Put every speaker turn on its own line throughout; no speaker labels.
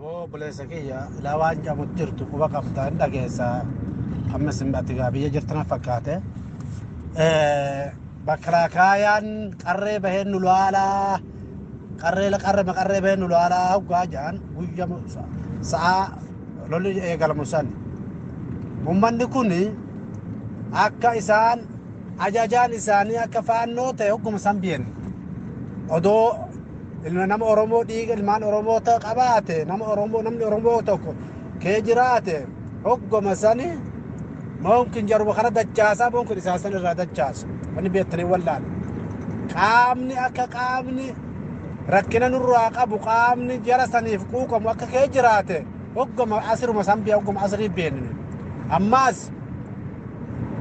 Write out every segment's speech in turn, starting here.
Abo buleessakiya ilaa waan jamutti jirtu quba qabda hin dhageessa amma simbatti biyya jirtana fakkaate bakaraakaayaan qarree baheen nu laalaa qarree baheen nu laalaa hoggaa jedhan guyya sa'a lolli eegalamu san ummanni kun akka isaan ajajaan isaanii akka faannoo ta'e hogguma san biyen odoo nama Oromoo dhiiga ilmaan Oromoo ta'e qabaate namni Oromoo tokko kee jiraate hogguma sani mungkin jaruma kana dachaasaa mungkin isaasan irraa dachaasu wanni beektanii wallaan qaamni akka qaamni rakkina nurraa qabu qaamni jara saniif quuqamu akka kee jiraate hogguma asiruma san biya hogguma asirii beenni ammaas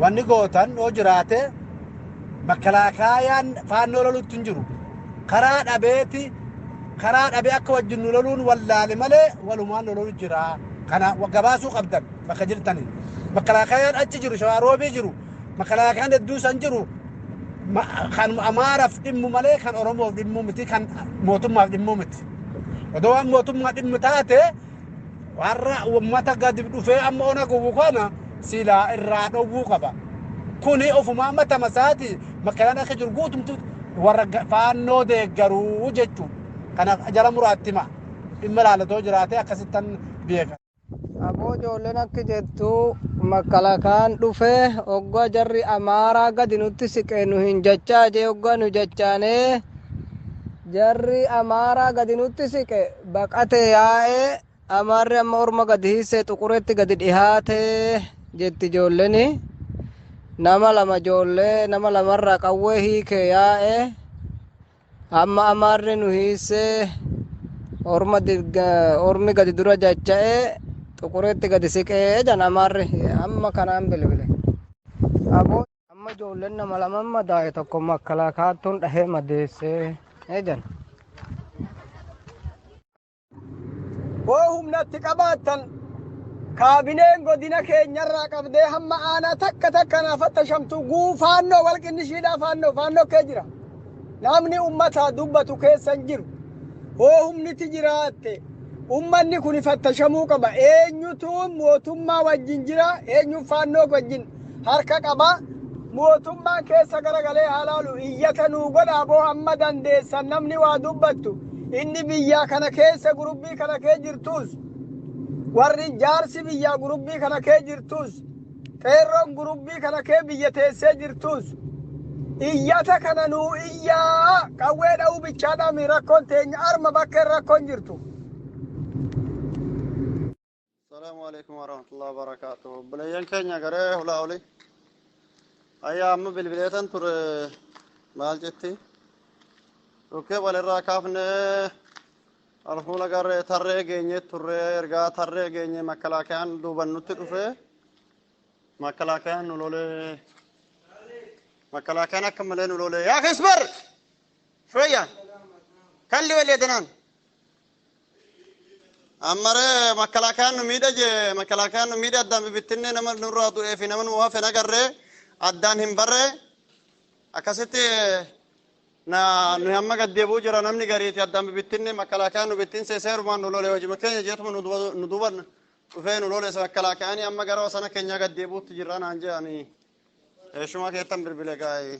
wanni gootan oo jiraate makalaakaayaan faannoo lolutti hin jiru karaa dhabee akka wajjin nu loluun wallaale malee walumaan loluu jira kana gabaasuu qabdan bakka jirtanii makalaakaayaan achi jiru shawaroobii jiru makalaakayaan hedduu san jiru kan amaaraaf dhimmu malee kan oromoof dhimmu miti kan mootummaaf dhimmu miti odoo waan mootummaa dhimmu taate warra ummata gadi dhufee amma ona gubu kana silaa irraa dhowwuu qaba kuni ofumaa mata masaati makalaan akka jiru guutumtu warra faannoo deeggaruu jechuu kana jara muraattima dhimma laalatoo jiraate akkasittan beeka.
Aboo ijoolleen akka jettu makalaakaan dhufee hoggaa jarri amaaraa gadi nutti siqee nu hin jechaa jee hoggaa nu jechaanee jarri amaaraa gadi nutti siqe baqatee yaa'ee amaarri amma orma gadi hiisee xuqureetti gadi dhihaatee jetti ijoolleen nama lama ijoollee nama lamarraa qawwee hiikee yaa'ee amma amaarri nu hiisee ormi gadi dura jecha'ee xuqureetti gadi siqee jan amaarri amma kanaan bilbile aboo amma ijoolleen nama lama madaa'e tokko makalaakaattuun dhahee madeessee jan
hoo humnatti qabaattan kaabineen godina keenyarraa qabdee hamma aanaa takka naafatta shamtu guufaannoo walqinnishiidhaa faannoo kee jira namni ummataa dubbatu keessan jiru hoo humniti jiraatte ummanni kun fattashamuu qaba eenyutuun mootummaa wajjin jira eenyuun faannoo wajjin harka qaba mootummaan keessa garagalee halaalu iyyata nuu godhaa boo hamma dandeessan namni waa dubbattu inni biyyaa kana keessa gurubbii kana kee jirtuus warri jaarsi biyyaa gurubbii kana kee jirtuus qeerroon gurubbii kana kee biyya teessee jirtuus iyyata kana nuu iyyaa qawwee dha'uu bichaadhaami rakkoon teenya arma bakkeen rakkoon jirtu.
Assalamu alaikum warahmatullahi wabarakatuh. Bulayan Kenya garee hulaa oli. Ayyaa amma bilbileetan ture maal jetti? Dhukkee walirraa kaafnee alfuula garee tarree geenye turree ergaa tarree geenye makalaakayaan duuban nutti dhufee makalaakayaan nu lolee makalaakayaan akka malee nu lolee yaa kisbar shooyyaa kalli walii danaan amare makalaakayaan nu miidha jee makalaakayaan nu miidha addaan bibittinnee nama nurraa du'ee fi nama nu waafe nagarree addaan hin barree akkasitti na nu hamma gaddeebuu jira namni gariiti addaan bibittinne makalaakayaan nu bittin seeseerumaan nu lolee hojii keenya jeetuma nu duuban dhufee nu lolee makalaakayaanii amma gara sana keenya gaddeebuutti jirra naan je'anii eeshuma keettan bilbile gaa'ee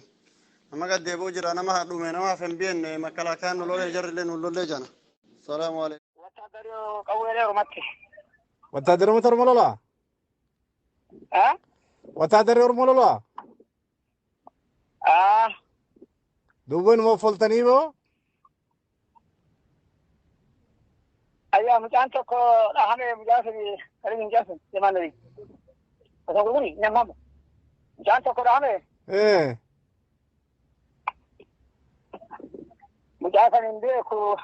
nama gaddeebuu jira nama hadhume nama hafen bienne makalaakayaan nu lolee jarrillee nu lolee jana. Salaamu alaikum.
Wataadara mata ormolola? Wataadara ormolola? Duubin moo foltanii moo?
Ayyaa mucaan tokko dhahamee mucaasanii kariin hin jaasan jemaananii. Osoo gurguri namamu. Mucaan tokko dhahamee. Mucaasan hin beeku.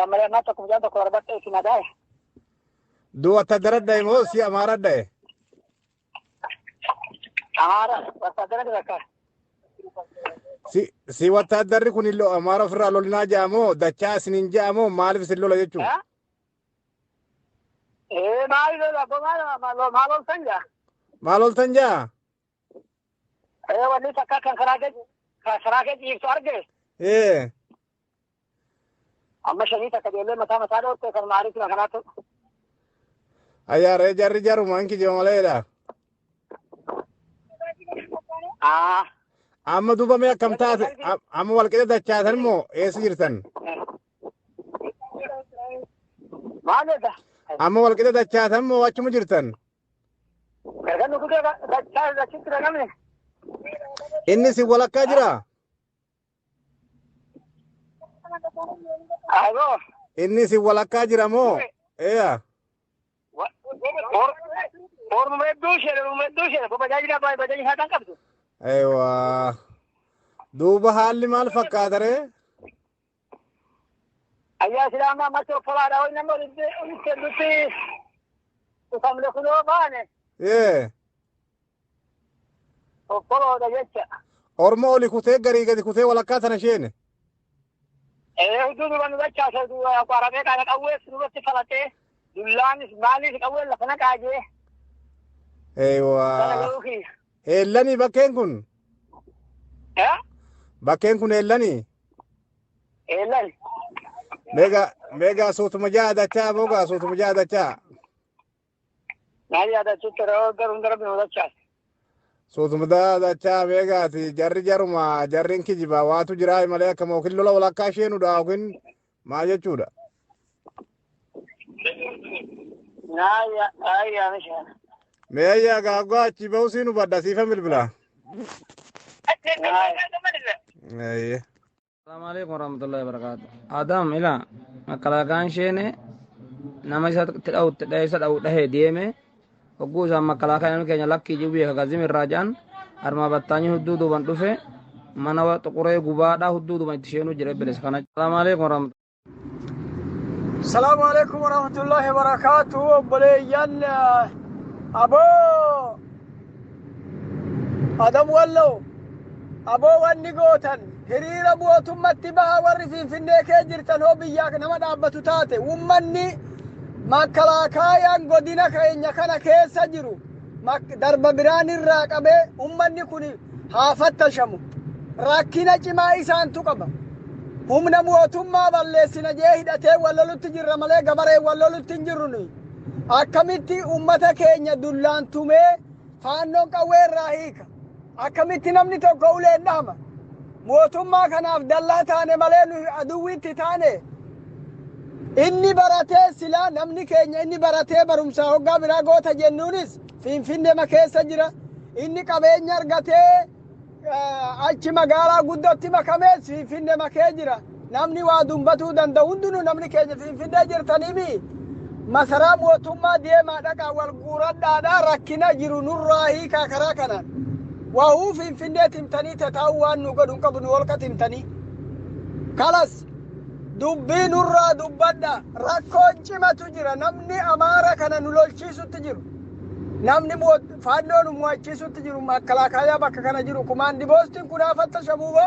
Amalee amma tokko mucaan tokko arbattee isin adaaye.
Duu wataadara dhaye moo si amaara dhaye?
Amaara wataadara dhaye.
Si wataaddarri kun illee amaara ofirraa lolinaa jedhamoo dachaa isiniin jedhamoo maaliif isin lola jechuudha?
Maal oltan jaa?
Maal oltan jaa?
Wanni takka kan karaa keessa ibsu arge. أما شنيتا كبيرة متى متى دوت كان معرفة مكانته
Ayyaaree jarri jarumaan kijoo maleedha. Amma duuba mee akkam taate amma walqixa dachaatan moo eessa jirtan?
maalidha
Amma walqixa dachaatan moo achuma jirtan?
gargar nu kutee dachaa dachitti dhagamne
Inni si walakkaa jira?
ayoo
Inni si walakkaa jira moo? Eeyaa.
orma medduu bajaajila bajaajila haatan qabdu
Eewaa. Duuba haalli maal fakkaata ree?
ayyaa islaamaa mata uffalaadha hoy nama olitti dutti ufamle kunoo baane uffaloodha jecha
Orma oli kutee garii gadi kutee walakkaa tana isheene?
hudduu duban dachaase qaramee kana qawwees duratti falatee dullaanis maalis qawwee lafa naqaajee
Eewaa. Eellanii bakkeen kun? Bakkeen kun eellanii?
eellan
Meegaa suutuma jaadachaa bogaa suutuma jaadachaa?
maal yaadachitti garuu darbi nu dachaase
Suutuma jaadachaa meegaati jarri jaruma jarrin kijibaa waatu jiraa malee akka mookin lola walakkaa isheenudha yookiin maal jechuudha?
ayyaa mishaan
Mee ayyaa gaaggaa achi bahuu siin hubadha siifa bilbilaa.
Assalamualaikum warahmatullahi wabarakatuh. Adam ila makalakaan sheene nama isa dha'u deeme hogguu isaan makalakaan keenya lakkii jibii kagazim irraa jedhan harma battaanyi hudduu duuban dhufe mana xuquree gubaadhaa hudduu duuban itti sheenuu jira bilis kana. Assalamualaikum warahmatullahi
السلام عليكم ورحمة الله وبركاته بليان أبو أدم ولو أبو ونقوتن هرير أبو تمت بها ورفين في النيكي جرتن هو بياك نمد أبتو تاتي ومني ما كلاكايا قدنا كينيا كان كيسا جرو ما درب بران الراقبة ومني كوني حافت شمو راكينا جما إسان تقبا humna mootummaa balleessina jee hidhatee wallolutti jirra malee gabaree wallolutti hin jirru nuyi akkamitti ummata keenya dullaan tumee faannoon qawwee irraa hiika akkamitti namni tokko uleen dhahama mootummaa kanaaf dallaa taane malee nuyi aduwwitti taane inni baratee silaa namni keenya inni baratee barumsaa hoggaa biraa goota jennuunis finfinnee keessa jira inni qabeenya argatee achi magaalaa guddootti makamee finfinnee makee jira namni waa dumbatuu danda'u hundinuu namni keenya finfinnee jirtaniifi masaraa mootummaa deemaa dhaqaa wal guuradhaadhaa rakkina jiru nurraa hiikaa karaa kanaan waahuu finfinnee timtanii tataa'u waan nu godhu hin qabu nu holqa timtanii kalas dubbii nurraa dubbadha rakkoon cimatu jira namni amaara kana nu lolchiisutti jiru namni faannoon mo'achiisutti jiru makkalaakaayaa bakka kana jiru kumaan diboostiin kun haafatta shabuuba